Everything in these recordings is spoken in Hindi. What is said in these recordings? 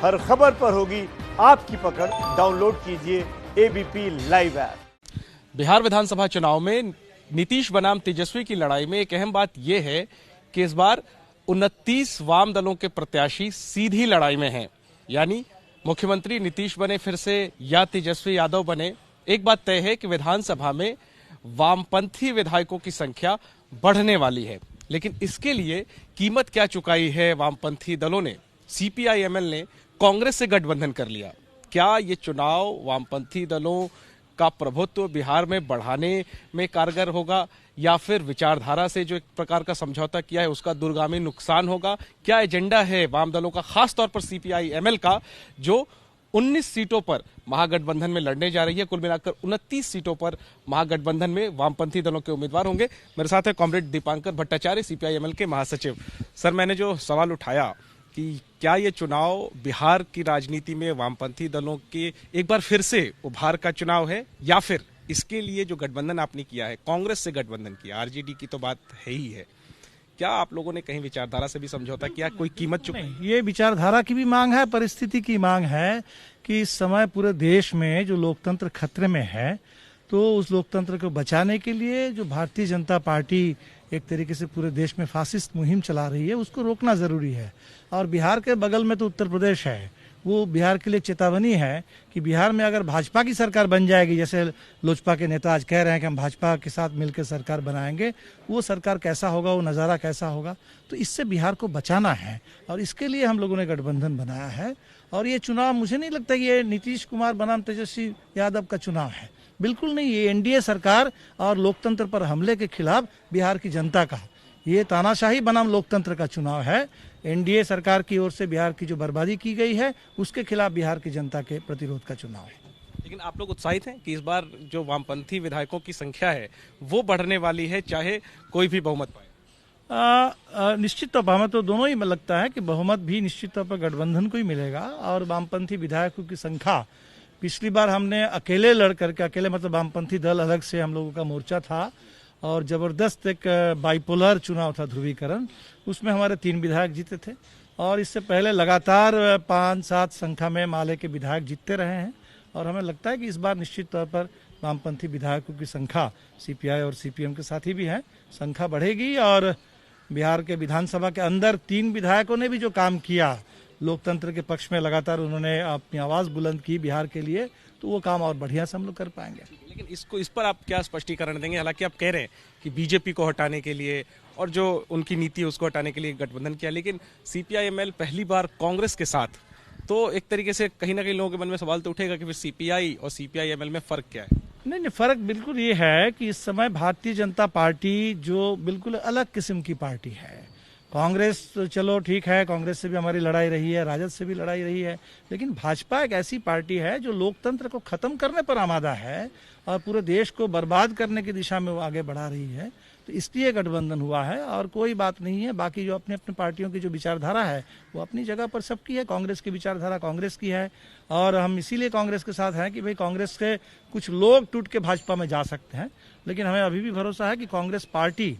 हर खबर पर होगी आपकी पकड़। डाउनलोड कीजिए एबीपी लाइव ऐप। बिहार विधानसभा चुनाव में नीतीश बनाम तेजस्वी की लड़ाई में एक अहम बात यह है कि इस बार 29 वाम दलों के प्रत्याशी सीधी लड़ाई में हैं। यानी मुख्यमंत्री नीतीश बने फिर से या तेजस्वी यादव बने, एक बात तय है कि विधानसभा में वामपंथी विधायकों की संख्या बढ़ने वाली है। लेकिन इसके लिए कीमत क्या चुकाई है वामपंथी दलों ने? सीपीआई-एमएल ने कांग्रेस से गठबंधन कर लिया। क्या ये चुनाव वामपंथी दलों का प्रभुत्व बिहार में बढ़ाने में कारगर होगा या फिर विचारधारा से जो एक प्रकार का समझौता किया है उसका दूरगामी नुकसान होगा? क्या एजेंडा है वाम दलों का, खासतौर पर सीपीआई-एमएल का, जो 19 सीटों पर महागठबंधन में लड़ने जा रही है? कुल मिलाकर 29 सीटों पर महागठबंधन में वामपंथी दलों के उम्मीदवार होंगे। मेरे साथ है कॉमरेड दीपांकर भट्टाचार्य, सीपीआई-एमएल के महासचिव। सर, मैंने जो सवाल उठाया कि क्या ये चुनाव बिहार की राजनीति में वामपंथी दलों के एक बार फिर से उभार का चुनाव है, या फिर इसके लिए जो गठबंधन आपने किया है, कांग्रेस से गठबंधन किया, आरजेडी की तो बात है ही है, क्या आप लोगों ने कहीं विचारधारा से भी समझौता किया, कोई कीमत चुकाई? ये विचारधारा की भी मांग है, परिस्थिति की मांग है कि इस समय पूरे देश में जो लोकतंत्र खतरे में है, तो उस लोकतंत्र को बचाने के लिए जो भारतीय जनता पार्टी एक तरीके से पूरे देश में फासिस्ट मुहिम चला रही है, उसको रोकना जरूरी है। और बिहार के बगल में तो उत्तर प्रदेश है, वो बिहार के लिए चेतावनी है कि बिहार में अगर भाजपा की सरकार बन जाएगी, जैसे लोजपा के नेता आज कह रहे हैं कि हम भाजपा के साथ मिलकर सरकार बनाएंगे, वो सरकार कैसा होगा, वो नज़ारा कैसा होगा, तो इससे बिहार को बचाना है और इसके लिए हम लोगों ने गठबंधन बनाया है। और ये चुनाव मुझे नहीं लगता कि ये नीतीश कुमार बनाम तेजस्वी यादव का चुनाव है, बिल्कुल नहीं। ये एनडीए सरकार और लोकतंत्र पर हमले के खिलाफ बिहार की जनता का, ये तानाशाही बनाम लोकतंत्र का चुनाव है। एनडीए सरकार की ओर से बिहार की जो बर्बादी की गई है, उसके खिलाफ बिहार की जनता के प्रतिरोध का चुनाव है। लेकिन आप लोग उत्साहित हैं कि इस बार जो वामपंथी विधायकों की संख्या है वो बढ़ने वाली है, चाहे कोई भी बहुमत पाए? निश्चित तौर पर हमें तो दोनों ही लगता है कि बहुमत भी निश्चित तौर पर गठबंधन को ही मिलेगा। और वामपंथी विधायकों की संख्या, पिछली बार हमने अकेले लड़ करके, अकेले मतलब वामपंथी दल अलग से हम लोगों का मोर्चा था और जबरदस्त एक बाइपोलर चुनाव था, ध्रुवीकरण, उसमें हमारे 3 विधायक जीते थे। और इससे पहले लगातार 5-7 संख्या में माले के विधायक जीतते रहे हैं। और हमें लगता है कि इस बार निश्चित तौर पर वामपंथी विधायकों की संख्या सीपीआई और सीपीएम के साथ ही भी है, संख्या बढ़ेगी। और बिहार के विधानसभा के अंदर 3 विधायकों ने भी जो काम किया लोकतंत्र के पक्ष में, लगातार उन्होंने अपनी आवाज़ बुलंद की बिहार के लिए, तो वो काम और बढ़िया से हम लोग कर पाएंगे। लेकिन इस पर आप क्या स्पष्टीकरण देंगे? हालांकि आप कह रहे हैं कि बीजेपी को हटाने के लिए और जो उनकी नीति है उसको हटाने के लिए गठबंधन किया, लेकिन सीपीआई-एमएल पहली बार कांग्रेस के साथ, तो एक तरीके से कहीं ना कहीं लोगों के मन में सवाल तो उठेगा कि फिर सीपीआई और सीपीआई-एमएल में फर्क क्या है? नहीं, फर्क बिल्कुल ये है कि इस समय भारतीय जनता पार्टी जो बिल्कुल अलग किस्म की पार्टी है। कांग्रेस तो चलो ठीक है, कांग्रेस से भी हमारी लड़ाई रही है, राजद से भी लड़ाई रही है, लेकिन भाजपा एक ऐसी पार्टी है जो लोकतंत्र को खत्म करने पर आमादा है और पूरे देश को बर्बाद करने की दिशा में वो आगे बढ़ा रही है। तो इसलिए गठबंधन हुआ है और कोई बात नहीं है। बाकी जो अपने अपने पार्टियों की जो विचारधारा है वो अपनी जगह पर सबकी है। कांग्रेस की विचारधारा कांग्रेस की है और हम इसीलिए कांग्रेस के साथ हैं कि भाई कांग्रेस के कुछ लोग टूट के भाजपा में जा सकते हैं, लेकिन हमें अभी भी भरोसा है कि कांग्रेस पार्टी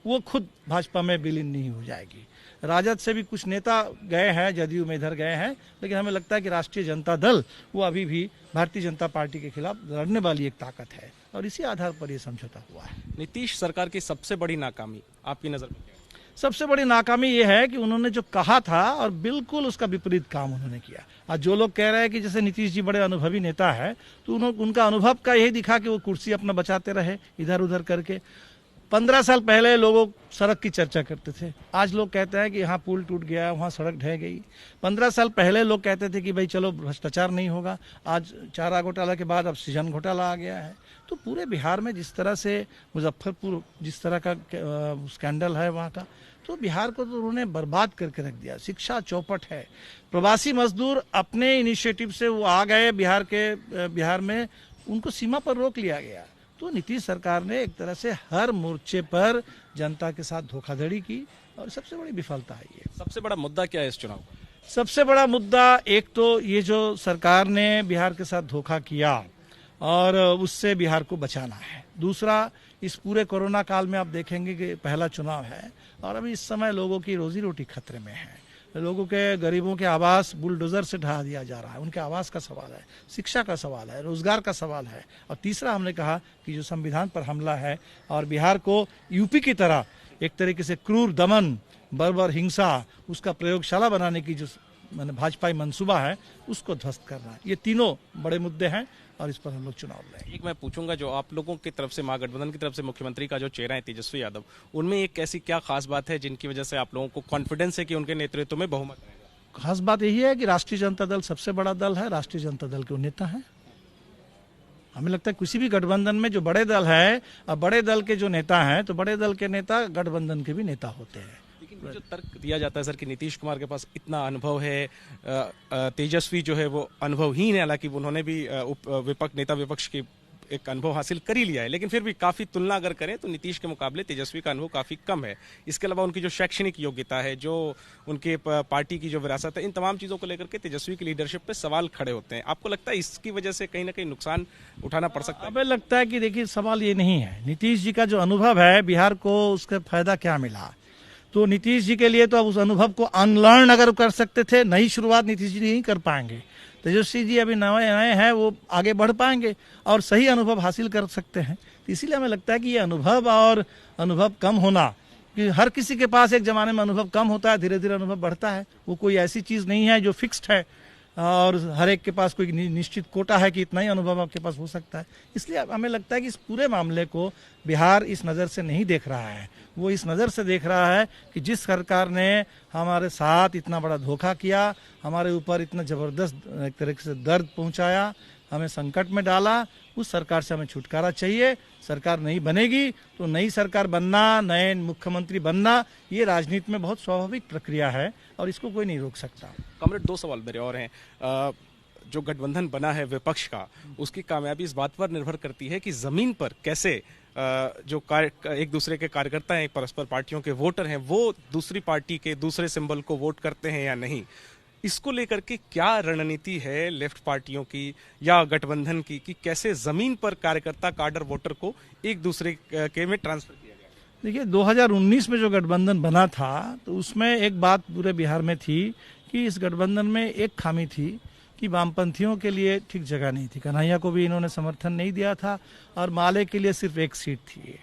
वो खुद भाजपा में विलीन नहीं हो जाएगी। राजद से भी कुछ नेता गए हैं, जदयू में इधर गए हैं, लेकिन हमें लगता है कि राष्ट्रीय जनता दल वो अभी भी भारतीय जनता पार्टी के खिलाफ लड़ने वाली एक ताकत है और इसी आधार पर यह समझौता हुआ है। नीतीश सरकार की सबसे बड़ी नाकामी आपकी नजर में क्या है? सबसे बड़ी नाकामी ये है कि उन्होंने जो कहा था और बिल्कुल उसका विपरीत काम उन्होंने किया। आज जो लोग कह रहे हैं कि जैसे नीतीश जी बड़े अनुभवी नेता है, तो उनका अनुभव का यही दिखा कि वो कुर्सी अपना बचाते रहे इधर उधर करके। 15 साल पहले लोग सड़क की चर्चा करते थे, आज लोग कहते हैं कि यहाँ पुल टूट गया, वहाँ सड़क ढह गई। 15 साल पहले लोग कहते थे कि भाई चलो भ्रष्टाचार नहीं होगा, आज चारा घोटाला के बाद अब सृजन घोटाला आ गया है। तो पूरे बिहार में जिस तरह से मुजफ्फरपुर जिस तरह का स्कैंडल है वहाँ का, तो बिहार को तो उन्होंने बर्बाद करके रख दिया। शिक्षा चौपट है, प्रवासी मजदूर अपने इनिशिएटिव से वो आ गए बिहार में, उनको सीमा पर रोक लिया गया। तो नीतीश सरकार ने एक तरह से हर मोर्चे पर जनता के साथ धोखाधड़ी की और सबसे बड़ी विफलता है ये। सबसे बड़ा मुद्दा क्या है इस चुनाव का? सबसे बड़ा मुद्दा एक तो ये जो सरकार ने बिहार के साथ धोखा किया और उससे बिहार को बचाना है। दूसरा, इस पूरे कोरोना काल में आप देखेंगे कि पहला चुनाव है और अभी इस समय लोगों की रोजी रोटी खतरे में है। लोगों के, गरीबों के आवास बुलडोजर से ढहा दिया जा रहा है। उनके आवास का सवाल है, शिक्षा का सवाल है, रोजगार का सवाल है। और तीसरा हमने कहा कि जो संविधान पर हमला है और बिहार को यूपी की तरह एक तरीके से क्रूर दमन, बर्बर हिंसा, उसका प्रयोगशाला बनाने की जो मैंने भाजपाई मंसूबा है, उसको ध्वस्त करना है। ये तीनों बड़े मुद्दे हैं और इस पर हम लोग चुनाव लड़ेंगे। एक मैं पूछूंगा, जो आप लोगों की तरफ से, महागठबंधन की तरफ से मुख्यमंत्री का जो चेहरा है तेजस्वी यादव, उनमें एक ऐसी क्या खास बात है जिनकी वजह से आप लोगों को कॉन्फिडेंस है कि उनके नेतृत्व में बहुमत रहेगा? खास बात यही है कि राष्ट्रीय जनता दल सबसे बड़ा दल है, राष्ट्रीय जनता दल के नेता हैं। हमें लगता है किसी भी गठबंधन में जो बड़े दल है और बड़े दल के जो नेता हैं, तो बड़े दल के नेता गठबंधन के भी नेता होते हैं। लेकिन जो तर्क दिया जाता है सर कि नीतीश कुमार के पास इतना अनुभव है, तेजस्वी जो है वो अनुभवहीन है, हालांकि उन्होंने भी नेता विपक्ष की एक अनुभव हासिल कर ही लिया है, लेकिन फिर भी काफी तुलना अगर करें तो नीतीश के मुकाबले तेजस्वी का अनुभव काफी कम है। इसके अलावा उनकी जो शैक्षणिक योग्यता है, जो उनके पार्टी की जो विरासत है, इन तमाम चीजों को लेकर के तेजस्वी की लीडरशिप पे सवाल खड़े होते हैं। आपको लगता है इसकी वजह से कहीं ना कहीं नुकसान उठाना पड़ सकता है? हमें लगता है कि देखिए, सवाल ये नहीं है, नीतीश जी का जो अनुभव है बिहार को, उसका फायदा क्या मिला। तो नीतीश जी के लिए तो अब उस अनुभव को अनलर्न अगर कर सकते थे, नई शुरुआत नीतीश जी नहीं कर पाएंगे। तेजस्वी जी अभी नए नए हैं, वो आगे बढ़ पाएंगे और सही अनुभव हासिल कर सकते हैं। तो इसीलिए हमें लगता है कि ये अनुभव और अनुभव कम होना, कि हर किसी के पास एक जमाने में अनुभव कम होता है, धीरे धीरे अनुभव बढ़ता है। वो कोई ऐसी चीज़ नहीं है जो फिक्स्ड है और हर एक के पास कोई निश्चित कोटा है कि इतना ही अनुभव आपके पास हो सकता है। इसलिए हमें लगता है कि इस पूरे मामले को बिहार इस नज़र से नहीं देख रहा है। वो इस नज़र से देख रहा है कि जिस सरकार ने हमारे साथ इतना बड़ा धोखा किया, हमारे ऊपर इतना ज़बरदस्त एक तरीके से दर्द पहुंचाया, हमें संकट में डाला, उस सरकार से हमें छुटकारा चाहिए। सरकार नहीं बनेगी तो नई सरकार बनना, नए मुख्यमंत्री बनना, ये राजनीति में बहुत स्वाभाविक प्रक्रिया है और इसको कोई नहीं रोक सकता। कॉमरेड, 2 सवाल मेरे और हैं। जो गठबंधन बना है विपक्ष का, उसकी कामयाबी इस बात पर निर्भर करती है कि जमीन पर कैसे जो एक दूसरे के कार्यकर्ता हैं, परस्पर पार्टियों के वोटर हैं, वो दूसरी पार्टी के दूसरे सिंबल को वोट करते हैं या नहीं। इसको लेकर के क्या रणनीति है लेफ्ट पार्टियों की या गठबंधन की, कि कैसे जमीन पर कार्यकर्ता, काडर, वोटर को एक दूसरे के में ट्रांसफर किया गया? देखिए, 2019 में जो गठबंधन बना था, तो उसमें एक बात पूरे बिहार में थी कि इस गठबंधन में एक खामी थी कि वामपंथियों के लिए ठीक जगह नहीं थी। कन्हैया को भी इन्होंने समर्थन नहीं दिया था और माले के लिए सिर्फ एक सीट थी।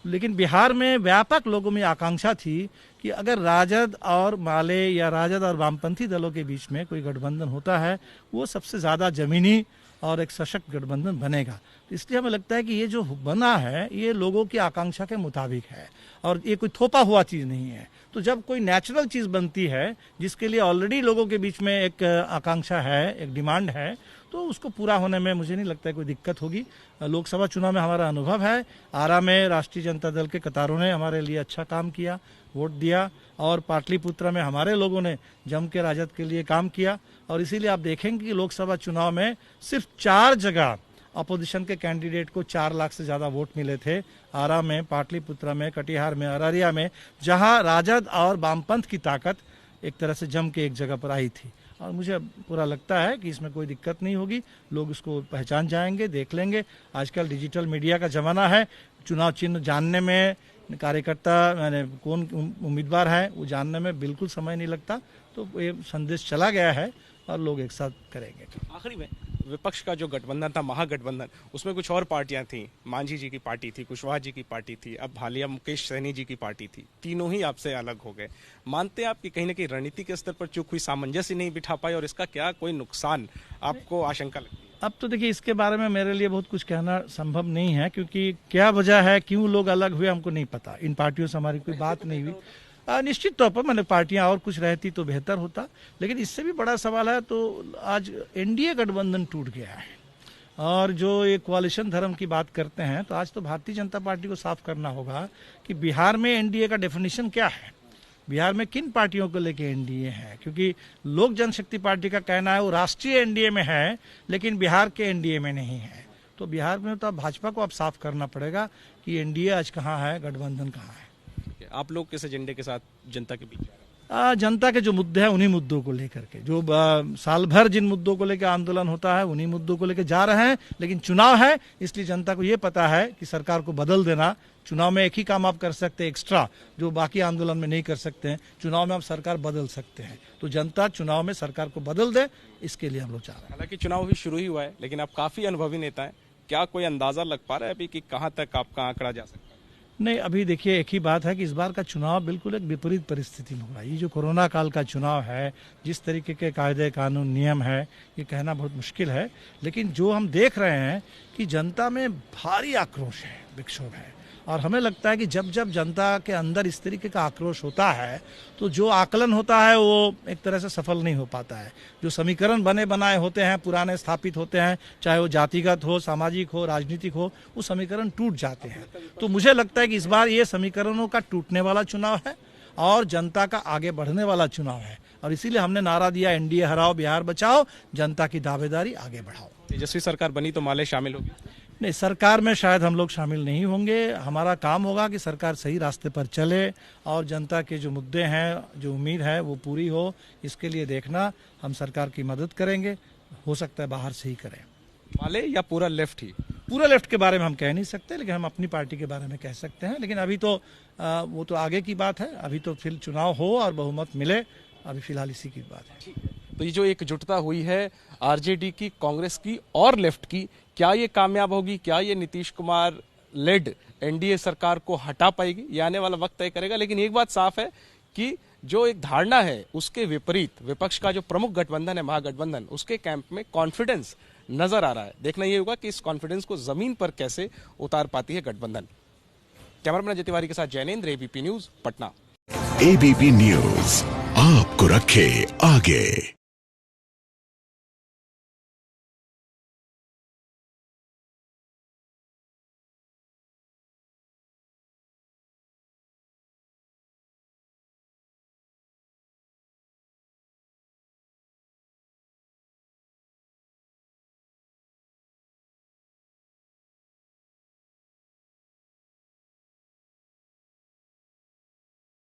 लेकिन बिहार में व्यापक लोगों में आकांक्षा थी कि अगर राजद और माले या राजद और वामपंथी दलों के बीच में कोई गठबंधन होता है, वो सबसे ज़्यादा जमीनी और एक सशक्त गठबंधन बनेगा। तो इसलिए हमें लगता है कि ये जो बना है, ये लोगों की आकांक्षा के मुताबिक है और ये कोई थोपा हुआ चीज़ नहीं है। तो जब कोई नेचुरल चीज़ बनती है, जिसके लिए ऑलरेडी लोगों के बीच में एक आकांक्षा है, एक डिमांड है, तो उसको पूरा होने में मुझे नहीं लगता है कोई दिक्कत होगी। लोकसभा चुनाव में हमारा अनुभव है, आरा में राष्ट्रीय जनता दल के कतारों ने हमारे लिए अच्छा काम किया, वोट दिया, और पाटलिपुत्र में हमारे लोगों ने जम के राजद के लिए काम किया। और इसीलिए आप देखेंगे कि लोकसभा चुनाव में सिर्फ 4 जगह अपोजिशन के कैंडिडेट को 4 लाख से ज़्यादा वोट मिले थे, आरा में, पाटलिपुत्र में, कटिहार में, अररिया में, जहां राजद और वामपंथ की ताकत एक तरह से जम के एक जगह पर आई थी। और मुझे पूरा लगता है कि इसमें कोई दिक्कत नहीं होगी, लोग इसको पहचान जाएंगे, देख लेंगे। आजकल डिजिटल मीडिया का ज़माना है, चुनाव चिन्ह जानने में, कार्यकर्ता यानी कौन उम्मीदवार है वो जानने में बिल्कुल समय नहीं लगता। तो ये संदेश चला गया है और लोग एक साथ करेंगे। आखिरी में, विपक्ष का जो गठबंधन था, महागठबंधन, उसमें कुछ और पार्टियां थी। मांझी जी की पार्टी थी, कुशवाहा जी की पार्टी थी, अब हालिया मुकेश सहनी जी की पार्टी थी। तीनों ही आपसे अलग हो गए। मानते हैं आप कि कहीं ना कहीं रणनीति के स्तर पर चूक हुई, सामंजस्य नहीं बिठा पाए, और इसका क्या कोई नुकसान आपको आशंका लगती है? अब तो देखिए, इसके बारे में मेरे लिए बहुत कुछ कहना संभव नहीं है, क्योंकि क्या वजह है, क्यों लोग अलग हुए, हमको नहीं पता। इन पार्टियों से हमारी कोई बात नहीं हुई। निश्चित तौर पर मैंने पार्टियां और कुछ रहती तो बेहतर होता, लेकिन इससे भी बड़ा सवाल है तो आज एनडीए गठबंधन टूट गया है। और जो ये कोalition धर्म की बात करते हैं, तो आज तो भारतीय जनता पार्टी को साफ करना होगा कि बिहार में एनडीए का डेफिनेशन क्या है, बिहार में किन पार्टियों को लेके एनडीए है। क्योंकि लोक जनशक्ति पार्टी का कहना है वो राष्ट्रीय एनडीए में है, लेकिन बिहार के एनडीए में नहीं है। तो बिहार में तो अब भाजपा को अब साफ करना पड़ेगा कि एनडीए आज कहाँ है, गठबंधन कहाँ है। आप लोग किस एजेंडे के साथ जनता के बीच? जनता के जो मुद्दे हैं उन्हीं मुद्दों को लेकर के, जो साल भर जिन मुद्दों को लेकर आंदोलन होता है उन्हीं मुद्दों को लेकर जा रहे हैं। लेकिन चुनाव है, इसलिए जनता को ये पता है कि सरकार को बदल देना चुनाव में एक ही काम आप कर सकते हैं एक्स्ट्रा, जो बाकी आंदोलन में नहीं कर सकते हैं। चुनाव में आप सरकार बदल सकते हैं, तो जनता चुनाव में सरकार को बदल दे, इसके लिए हम लोग चाह रहे हैं। हालांकि चुनाव भी शुरू ही हुआ है, लेकिन आप काफी अनुभवी नेता हैं, क्या कोई अंदाजा लग पा रहा है अभी कि कहां तक आपका आंकड़ा जा सकता है? नहीं, अभी देखिए, एक ही बात है कि इस बार का चुनाव बिल्कुल एक विपरीत परिस्थिति में होगा। ये जो कोरोना काल का चुनाव है, जिस तरीके के कायदे कानून नियम है, ये कहना बहुत मुश्किल है, लेकिन जो हम देख रहे हैं कि जनता में भारी आक्रोश है, विक्षोभ है। और हमें लगता है कि जब जब जनता के अंदर इस तरीके का आक्रोश होता है, तो जो आकलन होता है वो एक तरह से सफल नहीं हो पाता है। जो समीकरण बने बनाए होते हैं, पुराने स्थापित होते हैं, चाहे वो जातिगत हो, सामाजिक हो, राजनीतिक हो, वो समीकरण टूट जाते हैं। तो मुझे लगता है कि इस बार ये समीकरणों का टूटने वाला चुनाव है और जनता का आगे बढ़ने वाला चुनाव है। और इसीलिए हमने नारा दिया, एनडीए हराओ, बिहार बचाओ, जनता की दावेदारी आगे बढ़ाओ। तेजस्वी सरकार बनी तो माले शामिल होगी? नहीं, सरकार में शायद हम लोग शामिल नहीं होंगे। हमारा काम होगा कि सरकार सही रास्ते पर चले और जनता के जो मुद्दे हैं, जो उम्मीद है, वो पूरी हो। इसके लिए देखना, हम सरकार की मदद करेंगे। हो सकता है बाहर से ही करें। माले या पूरा लेफ्ट ही? पूरा लेफ्ट के बारे में हम कह नहीं सकते, लेकिन हम अपनी पार्टी के बारे में कह सकते हैं। लेकिन अभी तो वो तो आगे की बात है। अभी तो फिर चुनाव हो और बहुमत मिले, अभी फिलहाल इसी की बात है। तो ये जो एकजुटता हुई है आरजेडी की, कांग्रेस की और लेफ्ट की, क्या ये कामयाब होगी? क्या ये नीतीश कुमार लेड एनडीए सरकार को हटा पाएगी? ये आने वाला वक्त तय करेगा। लेकिन एक बात साफ है कि जो एक धारणा है, उसके विपरीत विपक्ष का जो प्रमुख गठबंधन है, महागठबंधन, उसके कैंप में कॉन्फिडेंस नजर आ रहा है। देखना ये होगा कि इस कॉन्फिडेंस को जमीन पर कैसे उतार पाती है गठबंधन। कैमरामैन अजय तिवारी के साथ Jainendra, ABP news, Patna. ABP news आपको रखे आगे।